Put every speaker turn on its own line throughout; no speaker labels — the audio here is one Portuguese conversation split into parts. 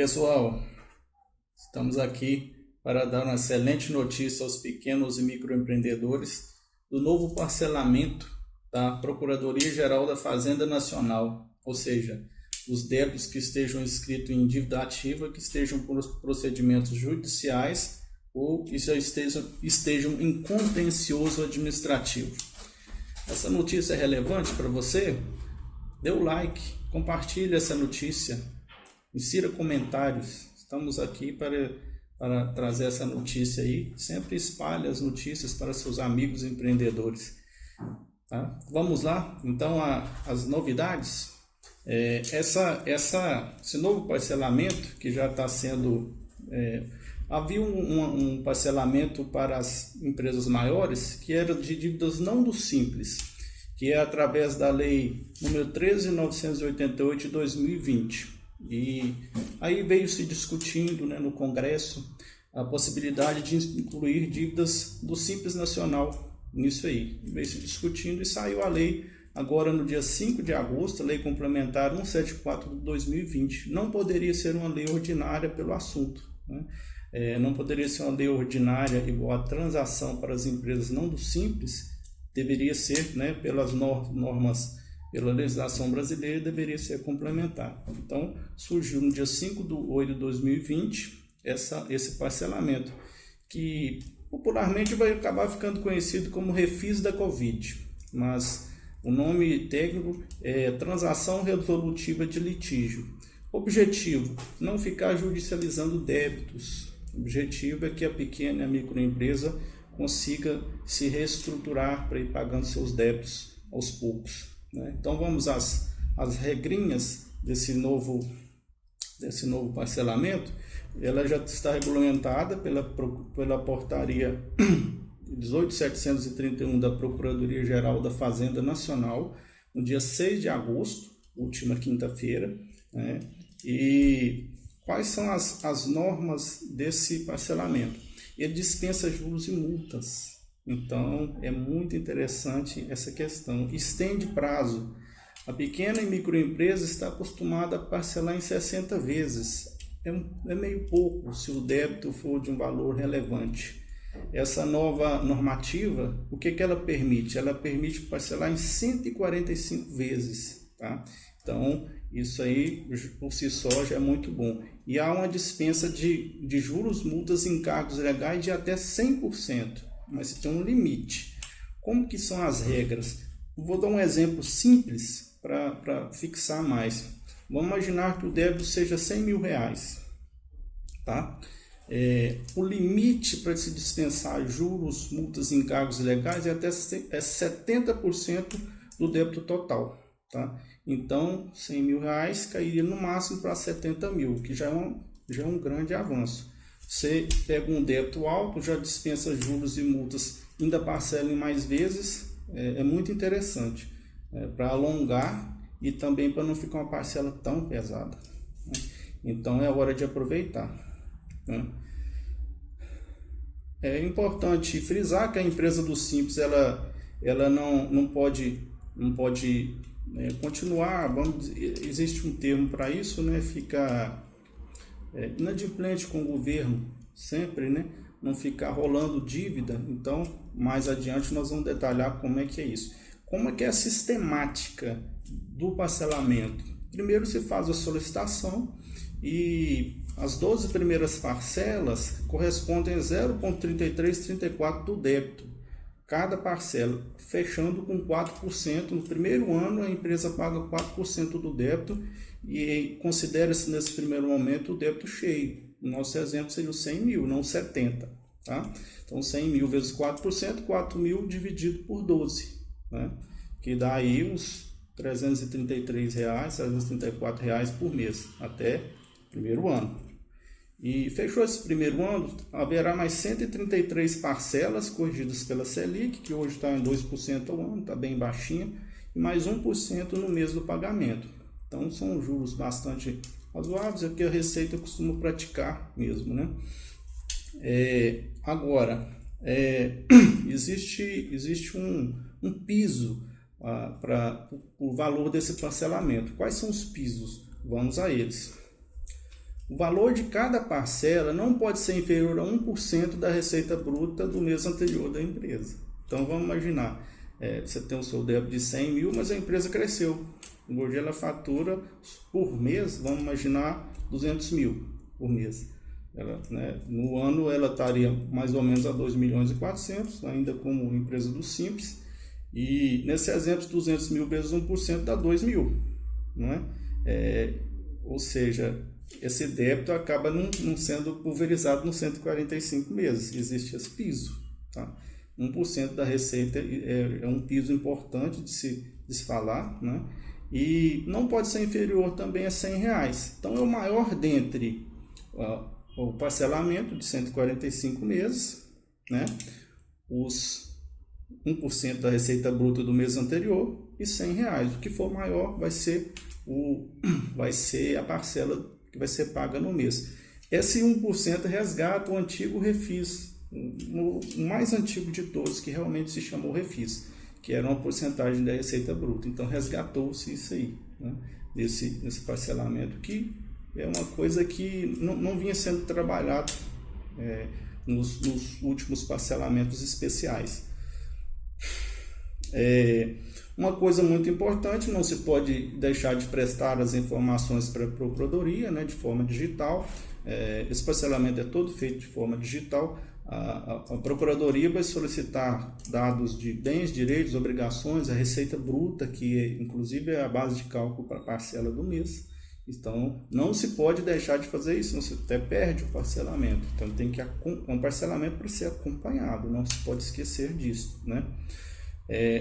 Pessoal, estamos aqui para dar uma excelente notícia aos pequenos e microempreendedores do novo parcelamento da Procuradoria-Geral da Fazenda Nacional, ou seja, os débitos que estejam inscritos em dívida ativa, que estejam por procedimentos judiciais ou que já estejam em contencioso administrativo. Essa notícia é relevante para você? Dê o like, compartilhe essa notícia, insira comentários. Estamos aqui para trazer essa notícia aí. Sempre espalhe as notícias para seus amigos empreendedores. Tá? Vamos lá, então, as novidades. Esse novo parcelamento que já está sendo... havia um parcelamento para as empresas maiores que era de dívidas não do Simples, que é através da lei número 13.988 de 2020. E aí veio se discutindo, né, no Congresso a possibilidade de incluir dívidas do Simples Nacional nisso aí. Veio se discutindo e saiu a lei agora no dia 5 de agosto, a lei complementar 174 de 2020. Não poderia ser uma lei ordinária pelo assunto, né? Não poderia ser uma lei ordinária igual a transação para as empresas não do Simples, deveria ser, né, pelas normas, pela legislação brasileira, deveria ser complementar. Então, surgiu no dia 5 de 8 de 2020 esse parcelamento, que popularmente vai acabar ficando conhecido como refis da Covid, mas o nome técnico é transação resolutiva de litígio. Objetivo: não ficar judicializando débitos. O objetivo é que a pequena e a microempresa consiga se reestruturar para ir pagando seus débitos aos poucos, né? Então vamos às regrinhas desse novo parcelamento. Ela já está regulamentada pela portaria 18.731 da Procuradoria-Geral da Fazenda Nacional, no dia 6 de agosto, última quinta-feira, né? E quais são as normas desse parcelamento? Ele dispensa juros e multas. Então, é muito interessante essa questão. Estende prazo. A pequena e microempresa está acostumada a parcelar em 60 vezes. É meio pouco se o débito for de um valor relevante. Essa nova normativa, o que ela permite? Ela permite parcelar em 145 vezes. Tá? Então, isso aí, por si só, já é muito bom. E há uma dispensa de juros, multas e encargos legais de até 100%, mas tem um limite. Como que são as regras? Vou dar um exemplo simples para fixar mais. Vamos imaginar que o débito seja R$100.000, tá? O limite para se dispensar juros, multas e encargos legais é até 70% do débito total, tá? Então, R$100.000 cairia no máximo para 70.000, que já é um grande avanço. Você pega um débito alto, já dispensa juros e multas, ainda parcela em mais vezes, é muito interessante, para alongar e também para não ficar uma parcela tão pesada, né? Então, é hora de aproveitar, né? É importante frisar que a empresa do Simples ela não pode continuar, existe um termo para isso, né? Fica inadimplente com o governo, sempre, né? Não ficar rolando dívida. Então, mais adiante nós vamos detalhar como é que é isso. Como é que é a sistemática do parcelamento? Primeiro se faz a solicitação e as 12 primeiras parcelas correspondem a 0,3334 do débito, cada parcela, fechando com 4%. No primeiro ano, a empresa paga 4% do débito e considera-se nesse primeiro momento o débito cheio. O nosso exemplo seria os 100.000, não 70, tá? Então, 100.000 vezes 4%, 4.000 dividido por 12, né? Que dá aí uns R$333, R$334 por mês, até o primeiro ano. E fechou esse primeiro ano, haverá mais 133 parcelas corrigidas pela Selic, que hoje está em 2% ao ano, está bem baixinha, e mais 1% no mês do pagamento. Então, são juros bastante razoáveis, é o que a Receita costuma praticar mesmo, né? Agora, existe um piso para o valor desse parcelamento. Quais são os pisos? Vamos a eles. o valor de cada parcela não pode ser inferior a 1% da receita bruta do mês anterior da empresa. Então, vamos imaginar, você tem o seu débito de 100 mil, mas a empresa cresceu. Hoje ela fatura por mês, vamos imaginar, 200 mil por mês. Ela, no ano ela estaria mais ou menos a 2 milhões e 400, ainda como empresa do Simples. E nesse exemplo, 200 mil vezes 1% dá 2 mil. Não é? Ou seja, esse débito acaba não sendo pulverizado nos 145 meses. Existe esse piso. Tá? 1% da receita é um piso importante de se falar, né? E não pode ser inferior também a R$100. Então, é o maior dentre o parcelamento de 145 meses, né? Os 1% da receita bruta do mês anterior e R$100. O que for maior vai ser a parcela que vai ser paga no mês. Esse 1% resgata o antigo refis, o mais antigo de todos, que realmente se chamou refis, que era uma porcentagem da receita bruta. Então, resgatou-se isso aí, né? Nesse parcelamento, que é uma coisa que não vinha sendo trabalhado nos últimos parcelamentos especiais. Uma coisa muito importante, não se pode deixar de prestar as informações para a Procuradoria, né, de forma digital. Esse parcelamento é todo feito de forma digital. A Procuradoria vai solicitar dados de bens, direitos, obrigações, a receita bruta, que inclusive é a base de cálculo para a parcela do mês. Então, não se pode deixar de fazer isso, senão você até perde o parcelamento. Então, é um parcelamento para ser acompanhado, não se pode esquecer disso, né?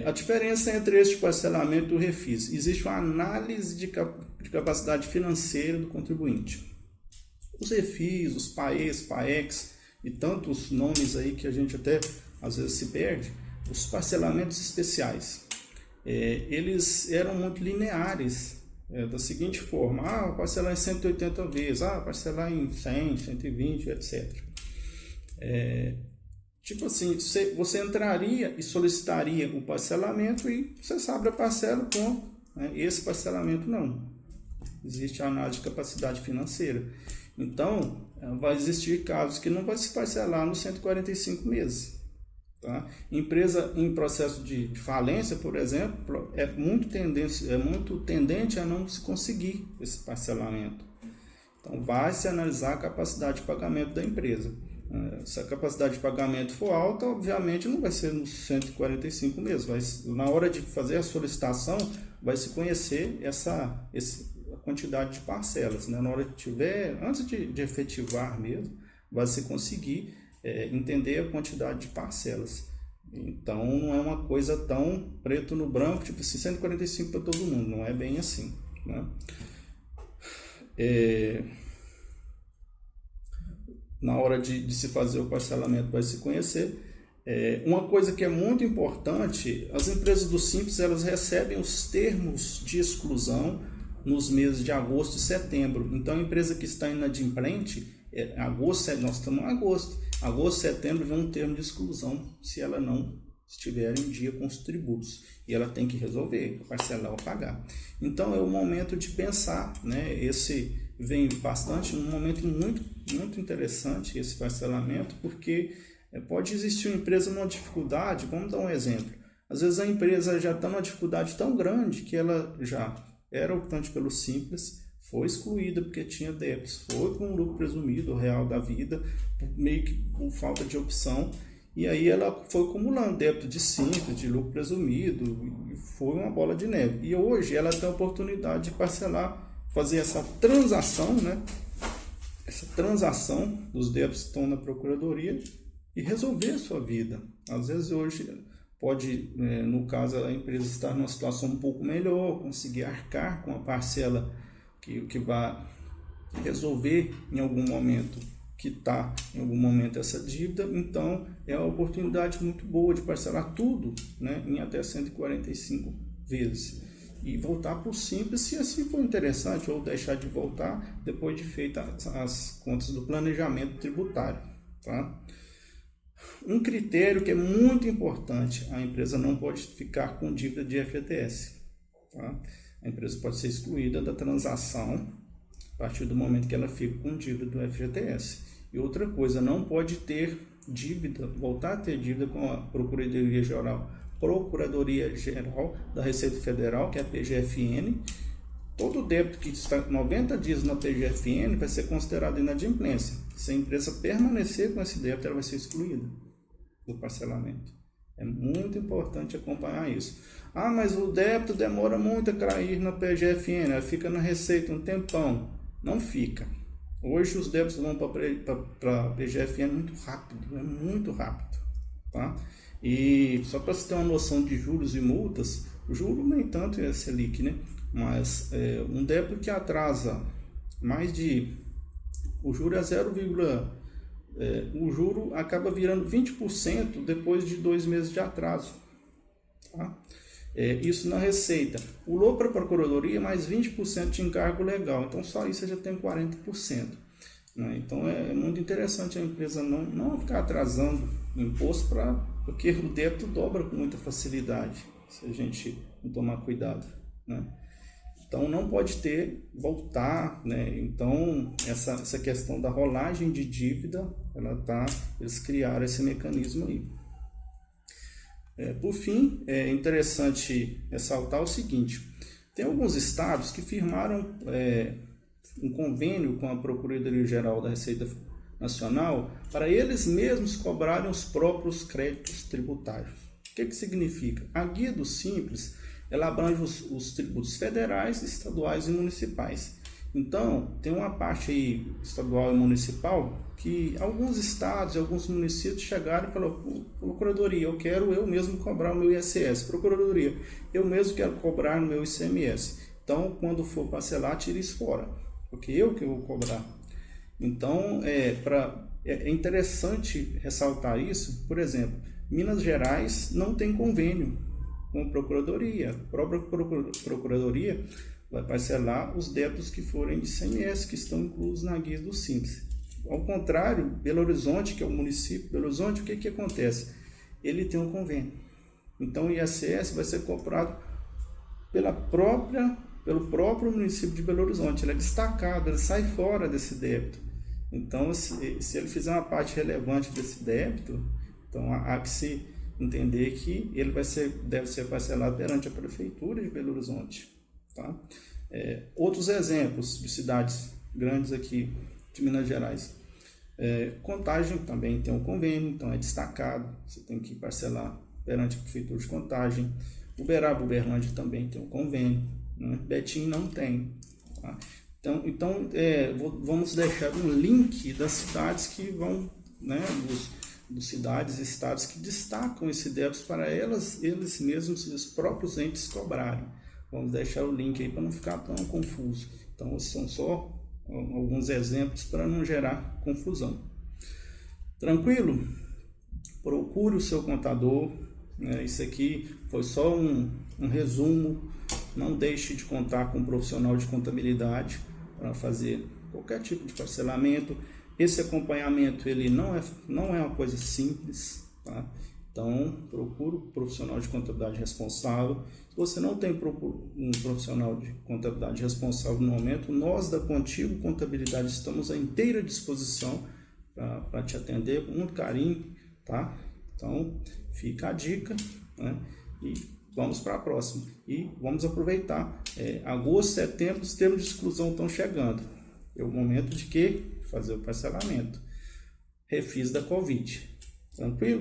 A diferença entre este parcelamento e o refis: existe uma análise de capacidade financeira do contribuinte. Os refis, os PAEs, PAECs e tantos nomes aí que a gente até às vezes se perde, os parcelamentos especiais, eles eram muito lineares, da seguinte forma: parcelar em 180 vezes, parcelar em 100, 120, etc. Tipo assim, você entraria e solicitaria o parcelamento e você abre a parcela, ponto. Esse parcelamento não. Existe a análise de capacidade financeira. Então, vai existir casos que não vai se parcelar nos 145 meses. Tá? Empresa em processo de falência, por exemplo, é muito tendente a não se conseguir esse parcelamento. Então, vai se analisar a capacidade de pagamento da empresa. Se a capacidade de pagamento for alta, obviamente não vai ser nos 145 meses. Na hora de fazer a solicitação, vai se conhecer a quantidade de parcelas, né? Na hora que tiver, antes de efetivar mesmo, vai se conseguir entender a quantidade de parcelas. Então, não é uma coisa tão preto no branco, tipo assim, 145 para todo mundo. Não é bem assim, né? Na hora de se fazer o parcelamento, vai se conhecer. Uma coisa que é muito importante: as empresas do Simples, elas recebem os termos de exclusão nos meses de agosto e setembro. Então, a empresa que está inadimplente, nós estamos em agosto, setembro, vem um termo de exclusão se ela não estiver em dia com os tributos. E ela tem que resolver, parcelar ou pagar. Então, é o momento de pensar, né? Esse vem bastante, num momento muito, muito interessante, esse parcelamento, porque pode existir uma empresa numa dificuldade. Vamos dar um exemplo. Às vezes a empresa já está numa dificuldade tão grande que ela já era optante pelo Simples, foi excluída porque tinha débitos, foi com lucro presumido, real da vida, meio que por falta de opção, e aí ela foi acumulando débito de Simples, de lucro presumido, e foi uma bola de neve. E hoje ela tem a oportunidade de parcelar, fazer essa transação, né? Essa transação dos débitos que estão na Procuradoria e resolver a sua vida. Às vezes hoje pode, no caso, a empresa estar numa situação um pouco melhor, conseguir arcar com a parcela que vai resolver em algum momento, em algum momento essa dívida. Então, é uma oportunidade muito boa de parcelar tudo, né, em até 145 vezes. E voltar para o Simples, se assim for interessante, ou deixar de voltar depois de feitas as contas do planejamento tributário. Tá? Um critério que é muito importante: a empresa não pode ficar com dívida de FGTS. Tá? A empresa pode ser excluída da transação partir do momento que ela fica com dívida do FGTS. E outra coisa, não pode ter dívida, voltar a ter dívida com a Procuradoria Geral da Receita Federal, que é a PGFN. Todo débito que está 90 dias na PGFN vai ser considerado inadimplência. Se a empresa permanecer com esse débito, ela vai ser excluída do parcelamento. É muito importante acompanhar isso. Ah, mas o débito demora muito a cair na PGFN, ela fica na Receita um tempão. Não fica. Hoje os débitos vão para a PGFN muito rápido, tá? E só para você ter uma noção de juros e multas, o juro nem tanto é Selic, né? Mas um débito que atrasa mais de... O juro é 0, o juro acaba virando 20% depois de 2 meses de atraso, tá? Isso na Receita. Pulou para a Procuradoria, mais 20% de encargo legal. Então, só isso você já tem 40%. Né? Então, é muito interessante a empresa não ficar atrasando o imposto, porque o débito dobra com muita facilidade, se a gente não tomar cuidado. Né? Então, não pode voltar. Né? Então, essa questão da rolagem de dívida, eles criaram esse mecanismo aí. Por fim, é interessante ressaltar o seguinte: tem alguns estados que firmaram um convênio com a Procuradoria Geral da Receita Nacional para eles mesmos cobrarem os próprios créditos tributários. O que significa? A Guia do Simples, ela abrange os tributos federais, estaduais e municipais. Então, tem uma parte aí estadual e municipal que alguns estados e alguns municípios chegaram e falaram: Procuradoria, eu quero eu mesmo cobrar o meu ISS. Procuradoria, eu mesmo quero cobrar o meu ICMS. Então, quando for parcelar, tire isso fora, porque eu que vou cobrar. Então, é interessante ressaltar isso. Por exemplo, Minas Gerais não tem convênio com a Procuradoria. A própria Procuradoria vai parcelar os débitos que forem de ICMS, que estão inclusos na Guia do Simples. Ao contrário, Belo Horizonte, que é o município de Belo Horizonte, o que acontece? Ele tem um convênio. Então, o ISS vai ser cobrado pelo próprio município de Belo Horizonte. Ele é destacado, ele sai fora desse débito. Então, se ele fizer uma parte relevante desse débito, então há que se entender que ele deve ser parcelado perante a Prefeitura de Belo Horizonte. Tá? Outros exemplos de cidades grandes aqui de Minas Gerais. Contagem também tem um convênio, então é destacado, você tem que parcelar perante a Prefeitura de Contagem. Uberaba, Uberlândia também tem um convênio, né? Betim não tem. Tá? Então vamos deixar um link das cidades que vão, né, dos cidades e estados que destacam esse débito para eles mesmos e os próprios entes cobrarem. Vamos deixar o link aí para não ficar tão confuso. Então, esses são só alguns exemplos para não gerar confusão. Tranquilo? Procure o seu contador. Isso aqui foi só um resumo. Não deixe de contar com um profissional de contabilidade para fazer qualquer tipo de parcelamento. Esse acompanhamento ele não é uma coisa simples, tá? Então, procure um profissional de contabilidade responsável. Se você não tem um profissional de contabilidade responsável no momento, nós da Contigo Contabilidade estamos à inteira disposição para te atender com muito carinho, tá? Então, fica a dica, né? E vamos para a próxima. E vamos aproveitar. Agosto, setembro, os termos de exclusão estão chegando. É o momento de quê? Fazer o parcelamento. Refis da Covid. Tranquilo?